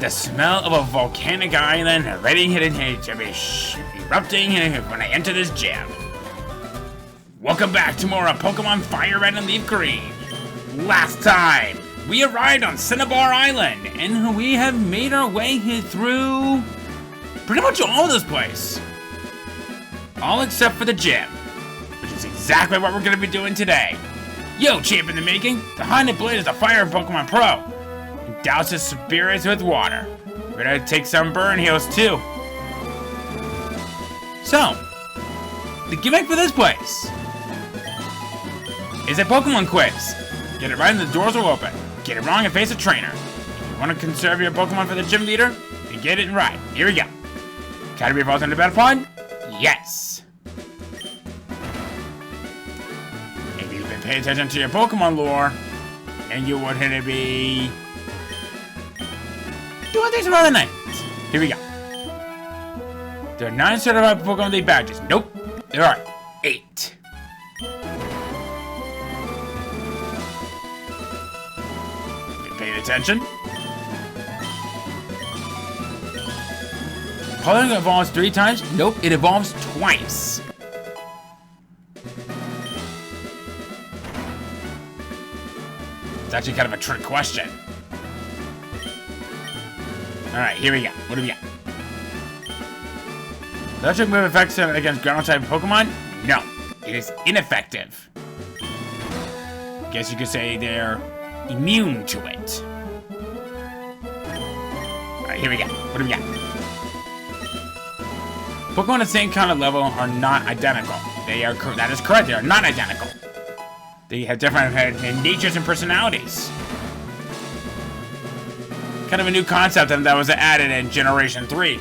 the smell of a volcanic island already hitting to be erupting when I enter this gym. Welcome back to more of Pokemon FireRed and LeafGreen. Last time, we arrived on Cinnabar Island, and we have made our way here through pretty much all of this place. All except for the gym, which is exactly what we're going to be doing today. Yo, champ in the making, behind the blade is the Fire Pokemon Pro. And douse his spirits with water. We're going to take some burn heals too. So, the gimmick for this place is a Pokemon quiz. Get it right and the doors will open. Get it wrong and face a trainer. If you want to conserve your Pokemon for the gym leader, you get it right. Here we go. Category falls under battle pod? Yes. If you've been paying attention to your Pokemon lore, and you want him to be doing things for other nights. Here we go. There are 9 certified Pokemon League badges. Nope. There are 8. Paying attention. Coloring evolves 3 times? Nope, it evolves twice. It's actually kind of a trick question. Alright, here we go. What do we got? Electric move effects against ground type Pokemon? No, it is ineffective. Guess you could say they're immune to it. Alright, here we go. What do we got? Pokemon at the same kind of level are not identical. That is correct, they are not identical. They have different natures and personalities. Kind of a new concept that was added in Generation 3.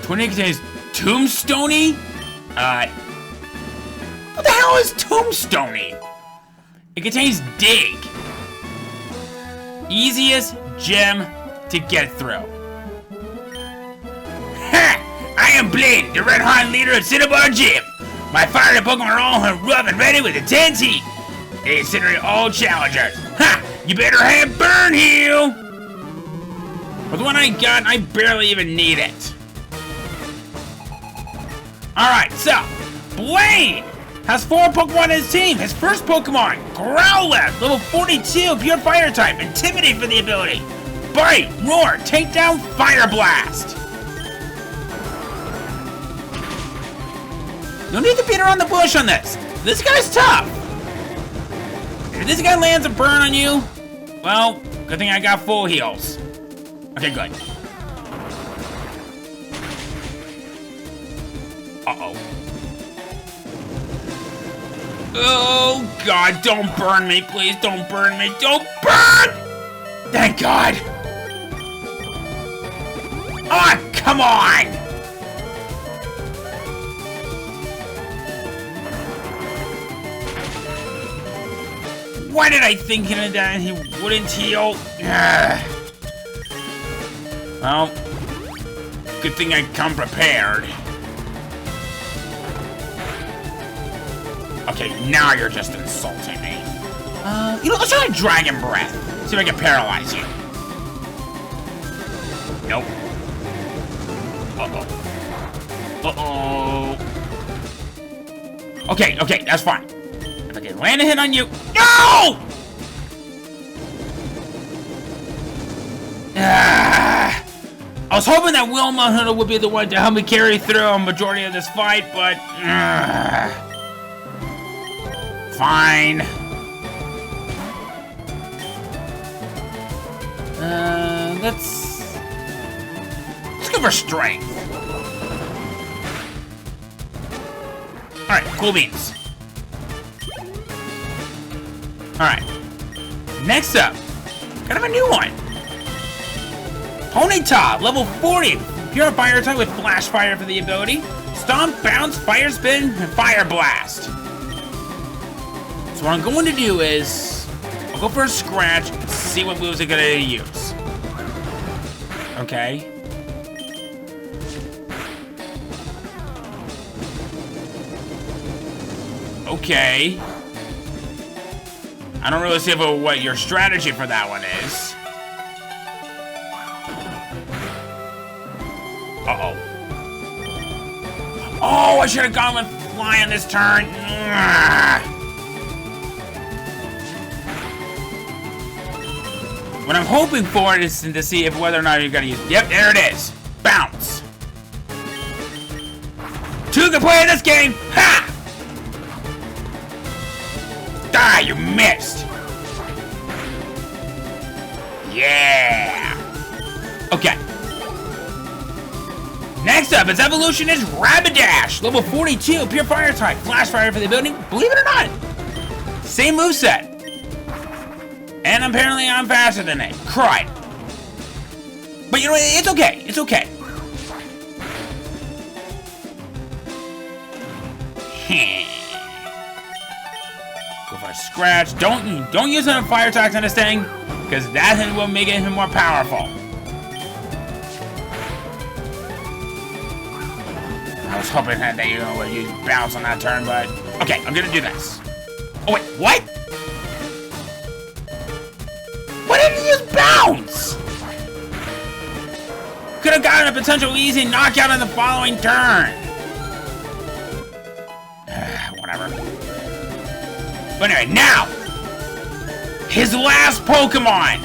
20 contains Tombstony? What the hell is Tombstony? It contains Dig. Easiest gym to get through. Ha! I am Blaine, the Red Hot leader of Cinnabar Gym. My fire Pokemon are all rough and ready with intense heat. They consider all challengers. Ha! You better have Burn Heal! With the one I got, I barely even need it. Alright, so, Blaine has 4 Pokemon in his team. His first Pokemon, Growlithe, level 42, pure fire type, Intimidate for the ability. Bite, Roar, Takedown, Fire Blast. No need to beat around the bush on this. This guy's tough. If this guy lands a burn on you, well, good thing I got full heals. Okay, good. Uh-oh. Oh, God, don't burn me, please. Don't burn me. Don't burn! Thank God. Ah, oh, come on! Why did I think that he wouldn't heal? Well, good thing I come prepared. Okay, now you're just insulting me. Let's try Dragon Breath. See if I can paralyze you. Nope. Uh-oh. Uh-oh. Okay, that's fine. If I can land a hit on you... No! I was hoping that Wilma would be the one to help me carry through a majority of this fight, but... Fine. Let's go for strength. Alright, cool beans. Alright. Next up, kind of a new one. Ponyta, level 40. Pure fire type with flash fire for the ability. Stomp, bounce, fire spin, and fire blast. So what I'm going to do is, I'll go for a scratch and see what moves I'm going to use. Okay. Okay. I don't really see what your strategy for that one is. Uh-oh. Oh, I should have gone with fly on this turn. What I'm hoping for is to see if whether or not you're gonna use. Yep, there it is. Bounce. 2 can play in this game. Ha! Ah, you missed. Yeah. Okay. Next up, its evolution is Rapidash, level 42, pure fire type, flash fire for the ability. Believe it or not, same moveset. And apparently I'm faster than it. Cried. But you know what? It's okay. It's okay. Go for a scratch. Don't use any fire attacks on this thing, because that will make it even more powerful. I was hoping that you would use bounce on that turn, but okay, I'm gonna do this. Oh wait, what? Why didn't you use bounce? Could have gotten a potential easy knockout on the following turn. Whatever. But anyway, now his last Pokemon,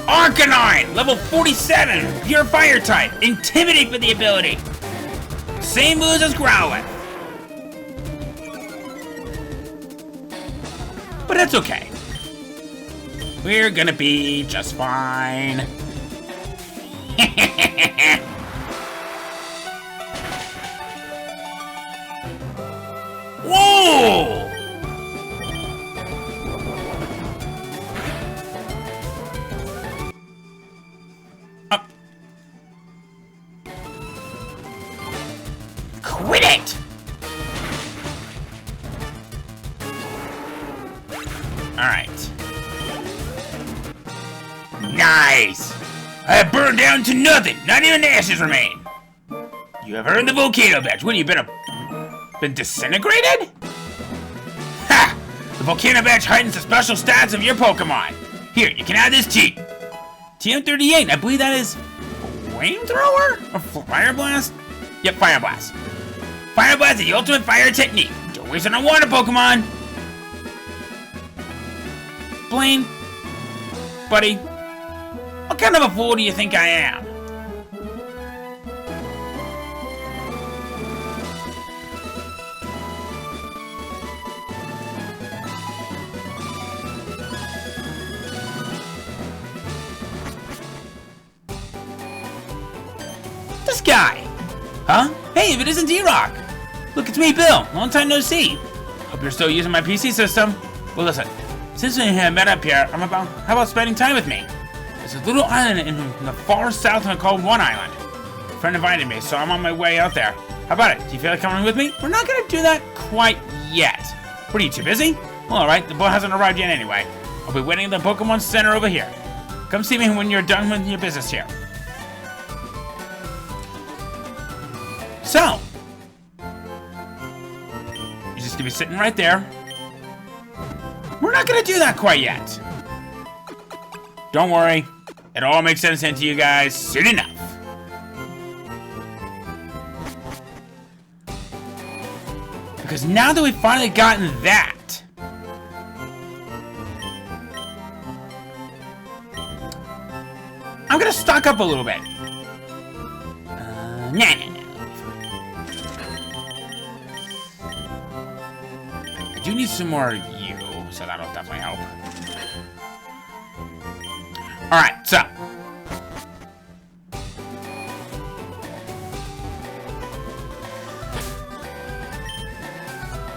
Articuno, level 47, pure fire type, intimidate for the ability. Same moves as Growlithe. But that's okay. We're gonna be just fine. Whoa! Quit it! Alright. Nice! I have burned down to nothing! Not even ashes remain! You have earned the volcano badge. What, you been disintegrated? Ha! The volcano badge heightens the special stats of your Pokemon. Here, you can add this cheat. TM38, I believe that is flamethrower? Or fire blast? Yep, fire blast. Fire blast is the ultimate fire technique. Don't waste it on water Pokemon. Blaine, buddy, what kind of a fool do you think I am? This guy! Huh? Hey, if it isn't D-Rock! Look, it's me, Bill. Long time no see. Hope you're still using my PC system. Well, listen. Since we have met up here, how about spending time with me? There's a little island in the far south called One Island. A friend invited me, so I'm on my way out there. How about it? Do you feel like coming with me? We're not gonna do that quite yet. What, are you too busy? Well, alright, the boat hasn't arrived yet anyway. I'll be waiting at the Pokemon Center over here. Come see me when you're done with your business here. So, you're just gonna be sitting right there. We're not gonna do that quite yet. Don't worry, it all makes sense to you guys soon enough. Because now that we've finally gotten that, I'm gonna stock up a little bit. Nah. I do need some more you, so that'll definitely help. Alright,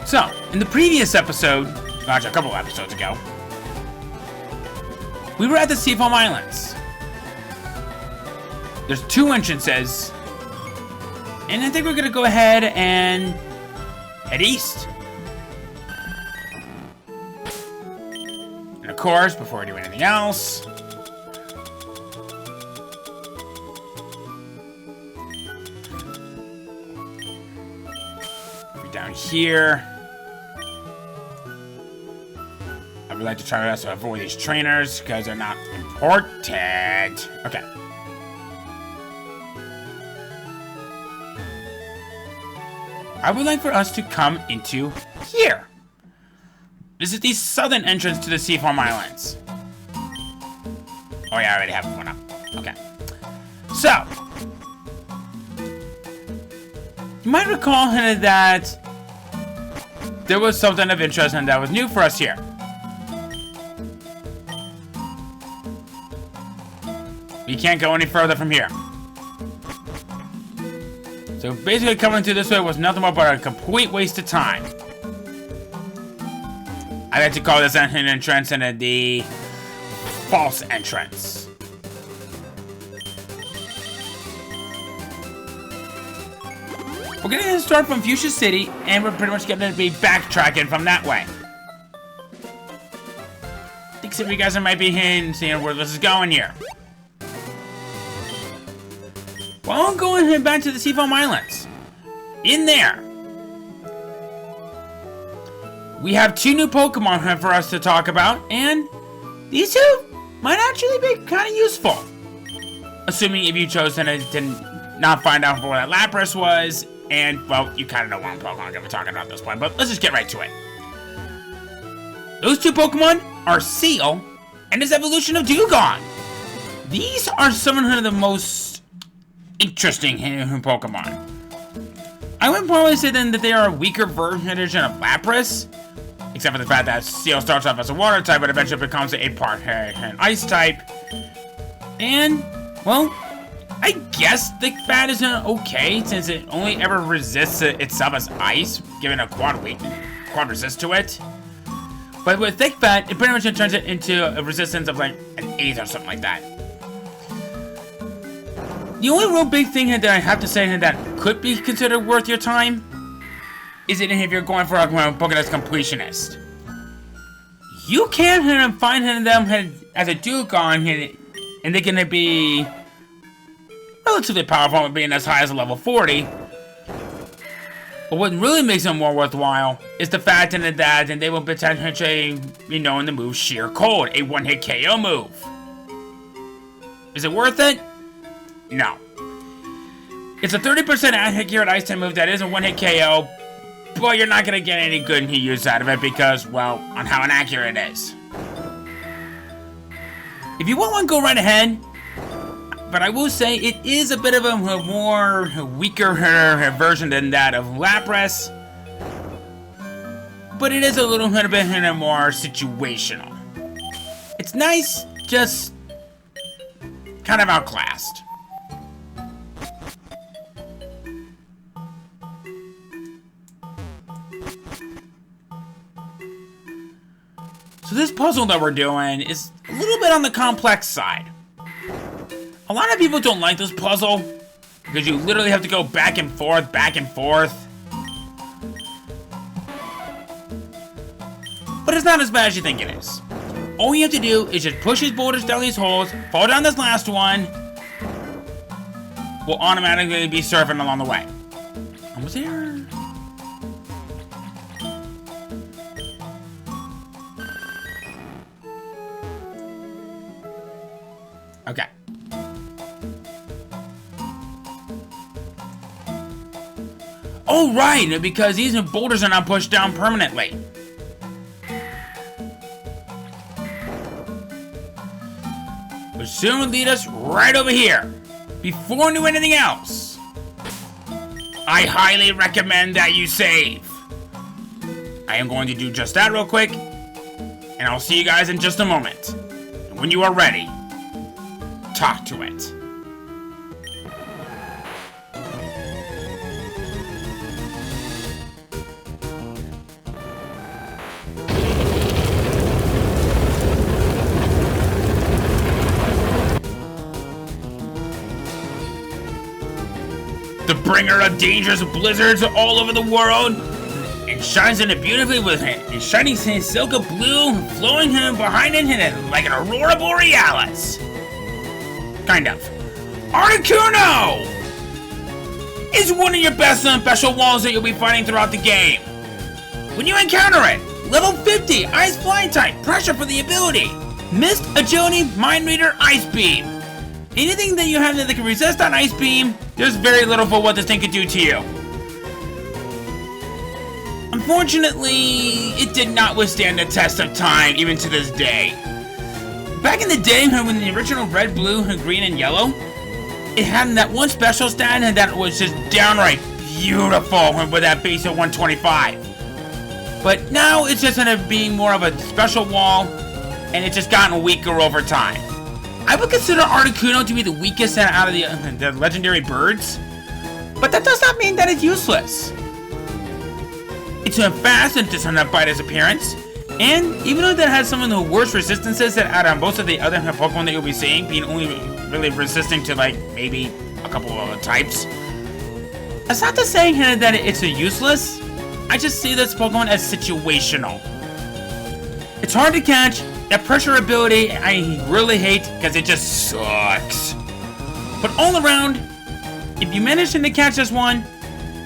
so, in the previous episode, actually a couple of episodes ago, we were at the Seafoam Islands. There's 2 entrances, and I think we're gonna go ahead and head east. And of course, before we do anything else, down here, I We like to try to avoid these trainers because they're not important. Okay. I would like for us to come into here. This is the southern entrance to the Seafoam Islands. Oh yeah, I already have one up. Okay. So, you might recall that there was something of interest and that was new for us here. We can't go any further from here. So basically coming through this way was nothing more but a complete waste of time. I like to call this entrance and the false entrance. We're gonna start from Fuchsia City, and we're pretty much gonna be backtracking from that way. I think some of you guys might be seeing where this is going here. Well, I'm going back to the Seafoam Islands. In there, we have 2 new Pokemon for us to talk about, and these 2 might actually be kind of useful. Assuming if you chose to not find out what that Lapras was, and, well, you kind of know what Pokemon I'm going to be talking about at this point, but let's just get right to it. Those 2 Pokemon are Seal and his evolution of Dewgong. These are some of the most interesting Pokemon. I would probably say then that they are a weaker version of Lapras, except for the fact that Seal starts off as a water type, but eventually becomes a part an ice type. And, well, I guess Thick Fat is okay, since it only ever resists itself as ice, given a quad resist to it. But with Thick Fat, it pretty much turns it into a resistance of like an 8 or something like that. The only real big thing that I have to say that could be considered worth your time is it if you're going for a Pokédex completionist. You can find them as a Dewgong, and they're going to be relatively powerful, being as high as a level 40. But what really makes them more worthwhile is the fact that they will potentially be known to move Sheer Cold, a one-hit KO move. Is it worth it? No. It's a 30% accurate ice type move that is a one-hit KO, but you're not going to get any good use out of it because, well, on how inaccurate it is. If you want one, go right ahead. But I will say it is a bit of a more weaker version than that of Lapras. But it is a little bit more situational. It's nice, just kind of outclassed. So this puzzle that we're doing is a little bit on the complex side. A lot of people don't like this puzzle because you literally have to go back and forth, back and forth. But it's not as bad as you think it is. All you have to do is just push these boulders down these holes, fall down this last one. We'll automatically be surfing along the way. Almost there. Okay. Oh, right, because these boulders are not pushed down permanently. Which soon will lead us right over here. Before we do anything else, I highly recommend that you save. I am going to do just that real quick, and I'll see you guys in just a moment. And when you are ready, talk to it. The bringer of dangerous blizzards all over the world, and shines in it beautifully with a shiny silk of blue flowing behind it like an aurora borealis. Kind of. Articuno is one of your best special walls that you'll be fighting throughout the game. When you encounter it, Level 50, Ice Flying type, pressure for the ability. Mist, Agility, Mind Reader, Ice Beam. Anything that you have that can resist on Ice Beam, there's very little for what this thing could do to you. Unfortunately, it did not withstand the test of time, even to this day. Back in the day, when the original red, blue, green, and yellow, it had that one special stat and that was just downright beautiful with that base of 125. But now it's just ended up being more of a special wall, and it's just gotten weaker over time. I would consider Articuno to be the weakest out of the legendary birds, but that does not mean that it's useless. It's fast and does not bite its appearance, and even though that has some of the worst resistances out of most of the other Pokemon that you'll be seeing, being only really resisting to like maybe a couple of other types, that's not to say that it's useless. I just see this Pokemon as situational. It's hard to catch. That pressure ability I really hate because it just sucks. But all around, if you manage to catch this one,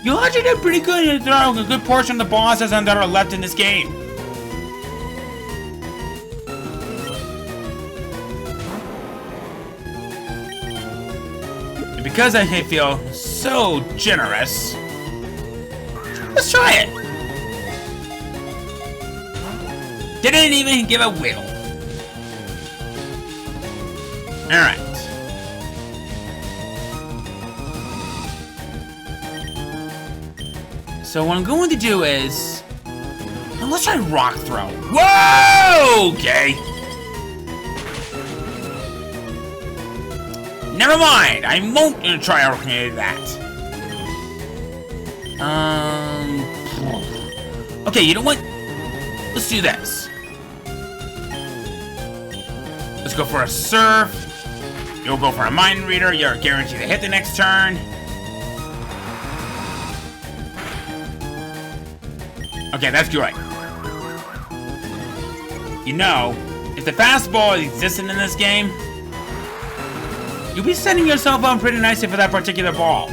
you'll actually do pretty good throughout a good portion of the bosses that are left in this game. And because I feel so generous, let's try it. Didn't even give a wiggle. Alright. So what I'm going to do is... let's try Rock Throw. Whoa! Okay. Never mind. I won't try that. Okay, you know what? Let's do this. Let's go for a Surf. You'll go for a Mind Reader. You're guaranteed to hit the next turn. Okay, that's good. You know, if the fastball existed in this game, you'll be setting yourself up pretty nicely for that particular ball.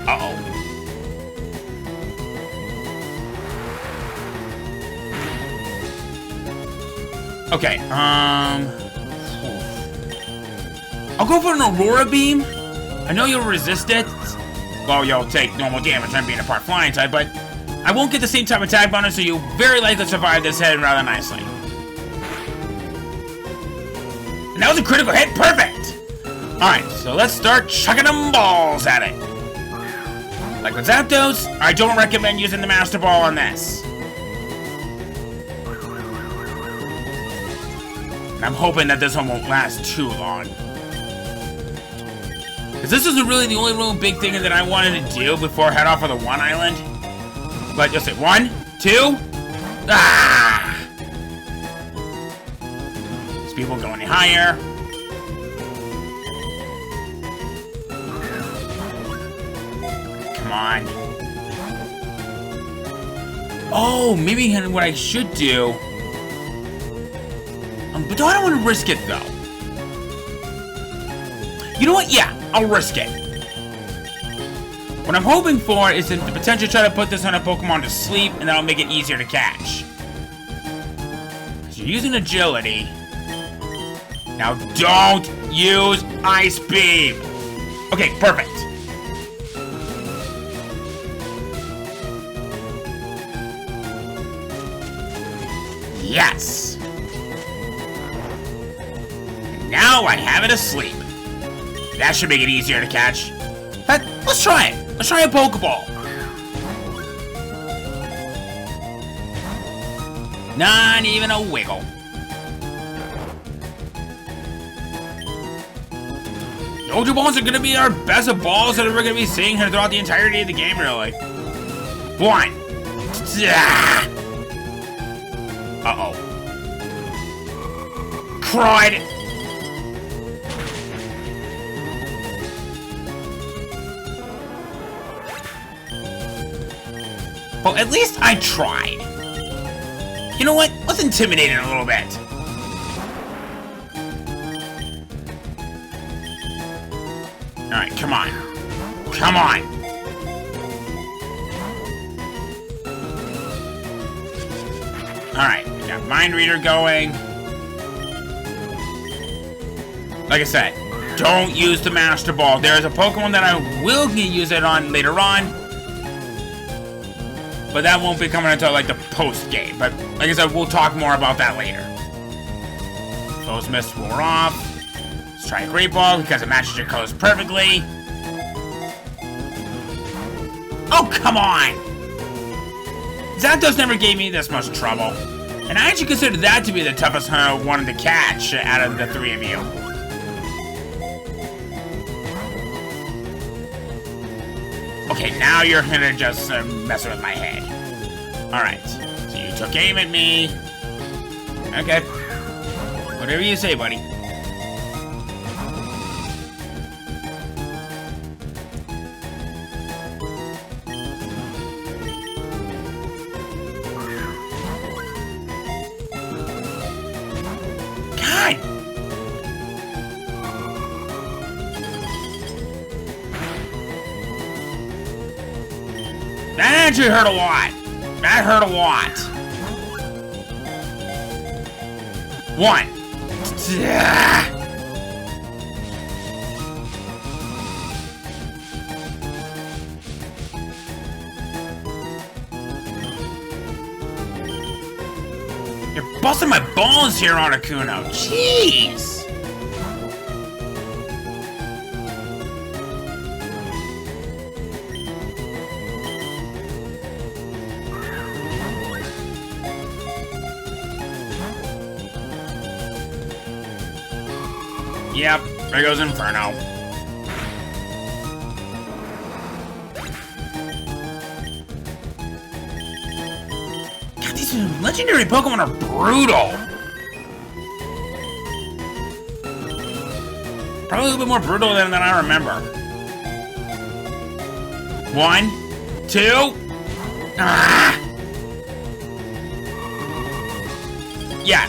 Uh-oh. Okay, I'll go for an Aurora Beam. I know you'll resist it. Well, you'll take normal damage on being a part flying type, but I won't get the same type of attack bonus, so you'll very likely survive this hit rather nicely. And that was a critical hit. Perfect! Alright, so let's start chucking them balls at it. Like with Zapdos, I don't recommend using the Master Ball on this. And I'm hoping that this one won't last too long. Because this isn't really the only real big thing that I wanted to do before I head off of the one island. But you'll say 1, 2, ah! Speed won't go any higher. Come on. Oh, maybe what I should do. But I don't want to risk it though. You know what? Yeah, I'll risk it. What I'm hoping for is the potential to try to put this on a Pokemon to sleep, and that'll make it easier to catch. So you're using agility. Now don't use Ice Beam. Okay, perfect. Yes. Now I have it asleep. That should make it easier to catch. But let's try it. Let's try a Pokeball. Not even a wiggle. The Ultra Balls are going to be our best of balls that we're going to be seeing throughout the entirety of the game, really. 1. Uh-oh. Cried. Well, at least I tried. You know what? Let's intimidate it a little bit. Alright, come on. Come on. Alright, we got Mind Reader going. Like I said, don't use the Master Ball. There's a Pokemon that I will use it on later on. But that won't be coming until like the post-game. But like I said, we'll talk more about that later. Those mists wore off. Let's try a Great Ball because it matches your colors perfectly. Oh, come on! Zapdos never gave me this much trouble. And I actually consider that to be the toughest one to catch out of the three of you. Okay, now you're gonna just mess with my head. Alright, so you took aim at me. Okay. Whatever you say, buddy. God! That actually hurt a lot. That hurt a lot. One. You're busting my balls here, Articuno. Jeez. Yep, there goes Inferno. God, these legendary Pokemon are brutal. Probably a little bit more brutal than I remember. 1, 2. Ah! Yeah.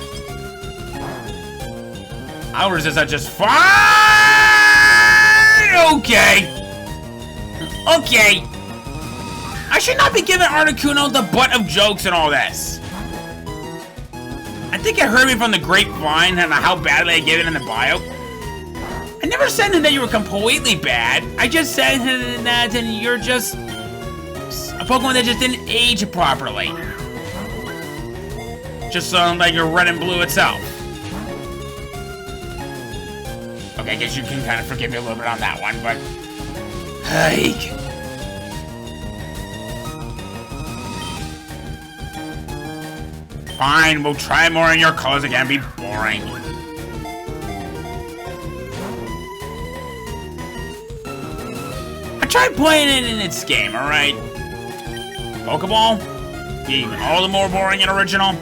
I'll resist that just fine! Okay! Okay! I should not be giving Articuno the butt of jokes and all this. I think I heard me from the grapevine and how badly I gave it in the bio. I never said that you were completely bad. I just said that you're just a Pokemon that just didn't age properly. Just like your red and blue itself. Okay, I guess you can kind of forgive me a little bit on that one, but... Hike. Fine, we'll try more in your colors again. Be boring. I tried playing it in its game, alright? Pokeball? Even all the more boring and original?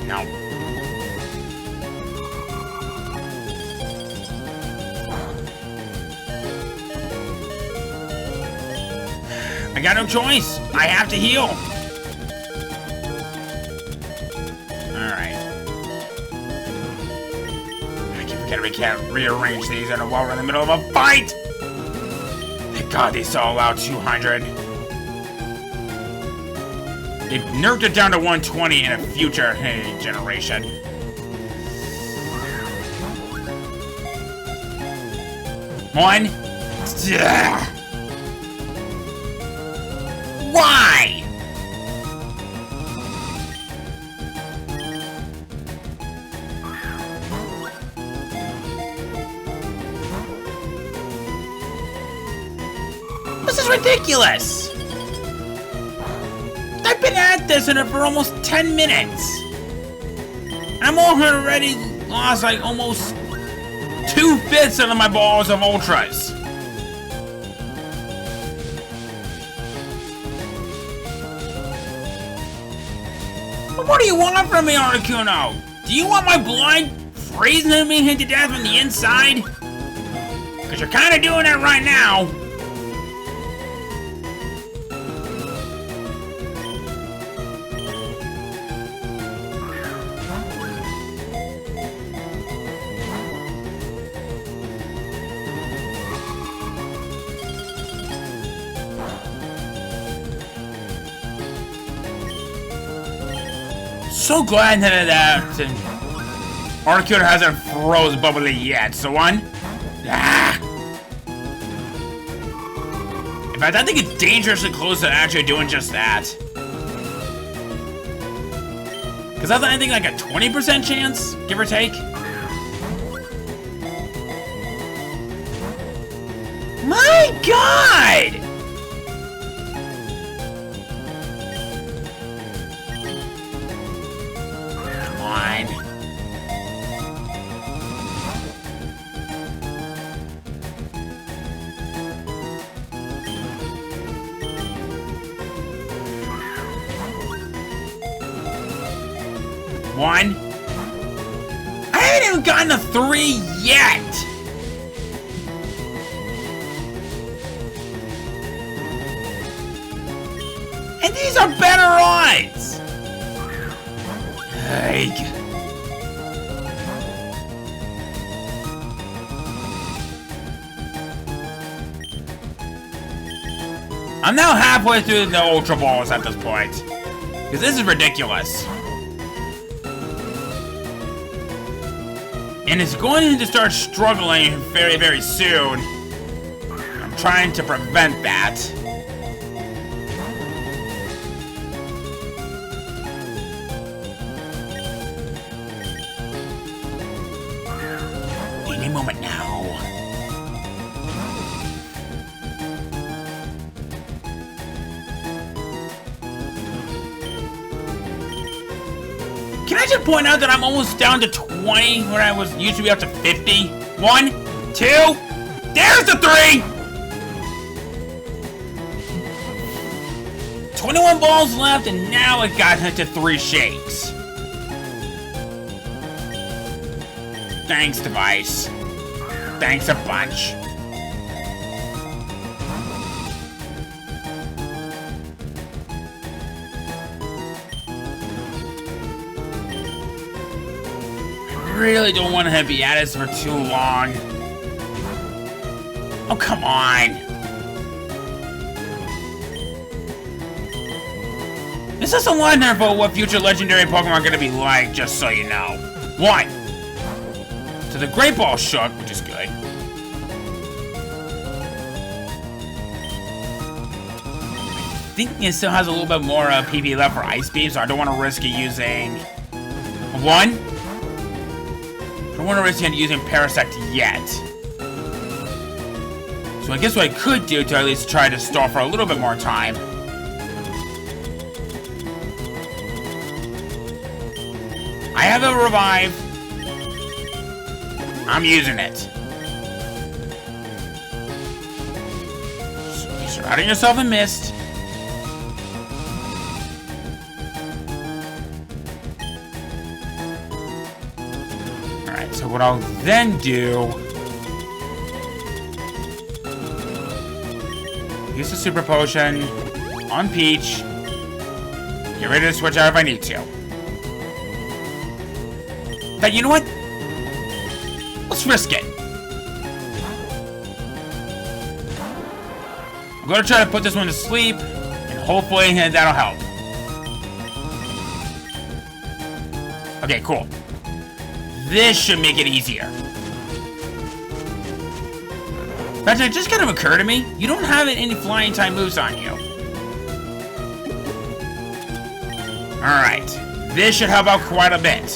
No. I got no choice. I have to heal. Alright. I keep forgetting we can't rearrange these while we're in the middle of a fight! Thank God they still allow 200. They've nerfed it down to 120 in a future generation. One. Why? This is ridiculous! I've been at this for almost 10 minutes! And I'm already lost like almost 2/5 of my balls of Ultras. But what do you want from me, Articuno? Do you want my blood freezing me to death from the inside? Because you're kind of doing it right now. so glad that Articuno hasn't froze bubbly yet. So one. Ah. In fact, I think it's dangerously close to actually doing just that. Because that's, I think, like a 20% chance, give or take. My God! Come on. One. I haven't even gotten a 3 yet. And these are better odds. I'm now halfway through the Ultra Balls at this point. Because this is ridiculous. And it's going to start struggling very, very soon. I'm trying to prevent that. Any moment now. Can I just point out that I'm almost down to 20 when I was used to be up to 50? 1, 2, there's the 3! 21 balls left, and now it got into 3 shakes. Thanks, device. Thanks a bunch. I really don't want to be at this for too long. Oh, come on. This is a wonder for what future legendary Pokemon are going to be like, just so you know. 1. So the Great Ball shook, which is good. I think it still has a little bit more PP left for Ice Beam, so I don't want to risk it using 1. I don't want to risk using Parasect yet. So I guess what I could do to at least try to stall for a little bit more time. I have a Revive. I'm using it. So you're surrounding yourself in mist. Alright, so what I'll then do... use the Super Potion on Peach. Get ready to switch out if I need to. But you know what? Let's risk it. I'm gonna try to put this one to sleep, and hopefully that'll help. Okay, cool. This should make it easier. But it just kind of occurred to me, you don't have any flying type moves on you. Alright, this should help out quite a bit.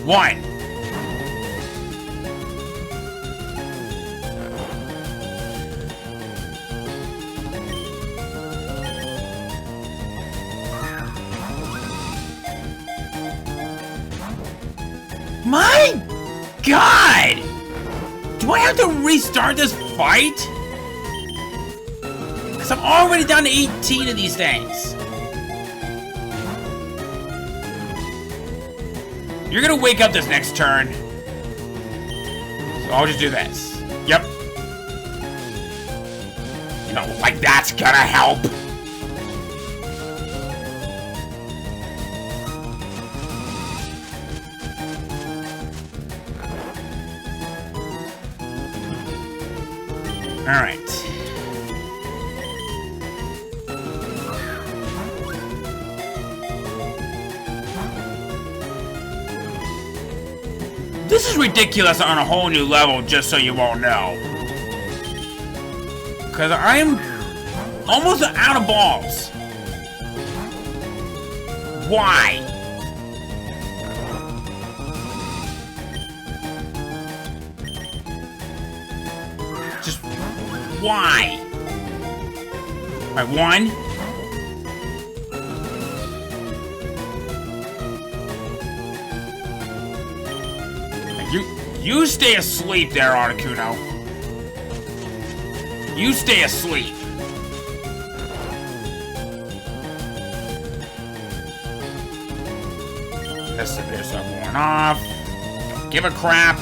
1. My God! Do I have to restart this fight? Because I'm already down to 18 of these things. You're gonna wake up this next turn. So I'll just do this. Yep. You know, like that's gonna help. Alright. This is ridiculous on a whole new level, just so you won't know. Because I'm almost out of balls. Why? Just why? Alright, one. You stay asleep there, Articuno. You stay asleep. This appears to have worn off. Don't give a crap.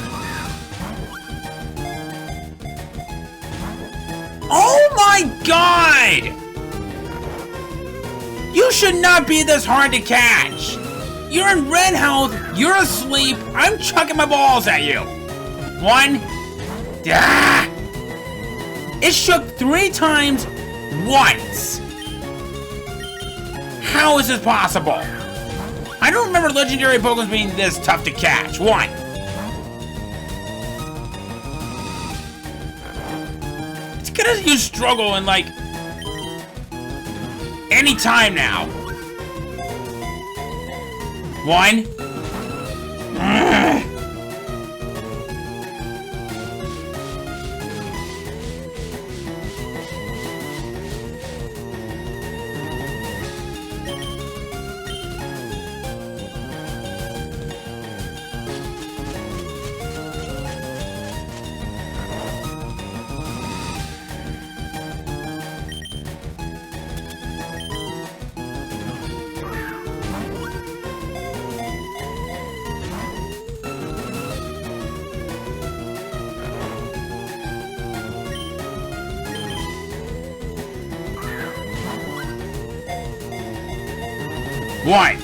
Oh my god! You should not be this hard to catch. You're in red health, you're asleep, I'm chucking my balls at you. One. Ah! It shook 3 times once. How is this possible? I don't remember legendary Pokemon being this tough to catch. One. It's gonna you struggle in like any time now. One. One.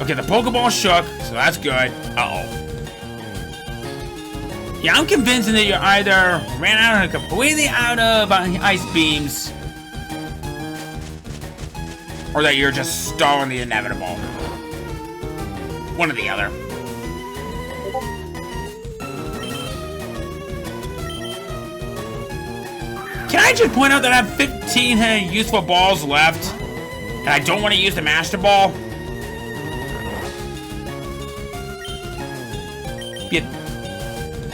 Okay, the Pokeball shook, so that's good. Uh-oh. Yeah, I'm convinced that you either ran out of completely out of ice beams, or that you're just stalling the inevitable. One or the other. Can I just point out that I have 15 useful balls left? And I don't want to use the Master Ball? Yeah,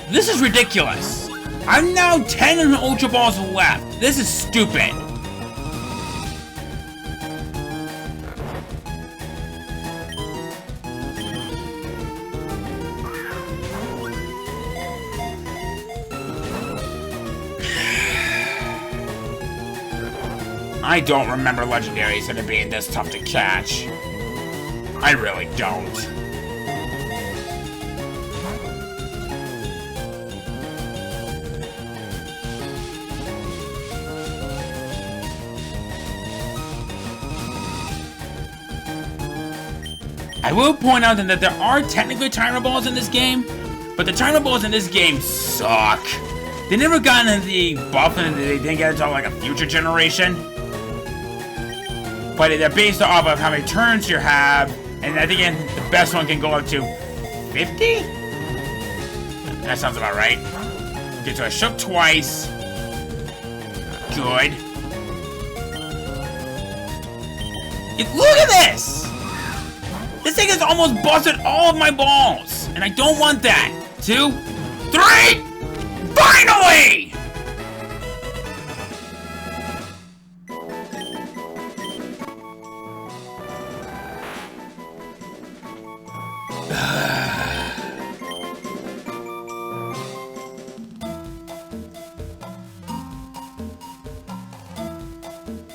this is ridiculous. I'm now 10 Ultra Balls left. This is stupid. I don't remember legendaries that are being this tough to catch. I really don't. I will point out that there are technically timer balls in this game, but the timer balls in this game suck. They never got into the buff and they didn't get until like a future generation. But they're based off of how many turns you have, and I think the best one can go up to 50? That sounds about right. Okay, so I shook twice. Good. Look at this! This thing has almost busted all of my balls, and I don't want that. 2, 3, finally!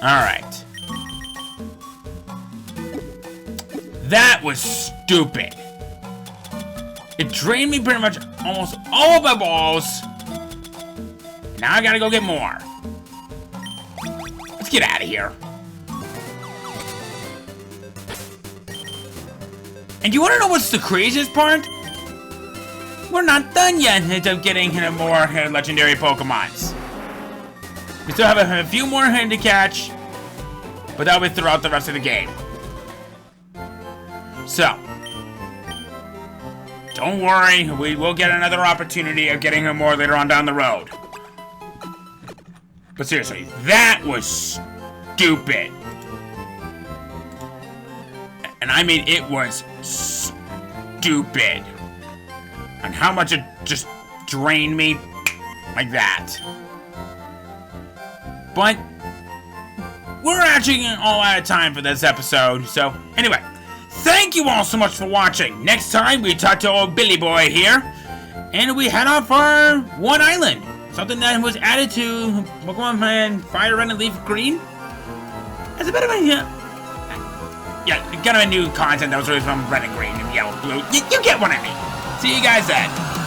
Alright. That was stupid. It drained me pretty much almost all of my balls. Now I gotta go get more. Let's get out of here. And you wanna know what's the craziest part? We're not done yet of getting more legendary Pokemons. We still have a few more to catch, but that'll be throughout the rest of the game. So, Don't worry, we will get another opportunity of getting him more later on down the road. But seriously, that was stupid. And I mean, it was stupid. And how much it just drained me like that. But we're actually all out of time for this episode. So anyway, thank you all so much for watching. Next time we talk to old Billy Boy here. And we head off for one island. Something that was added to Pokemon and FireRed and LeafGreen. It's a bit of a, kind of a new content that was released from Red and Green and Yellow, Blue. You get what I mean. See you guys then.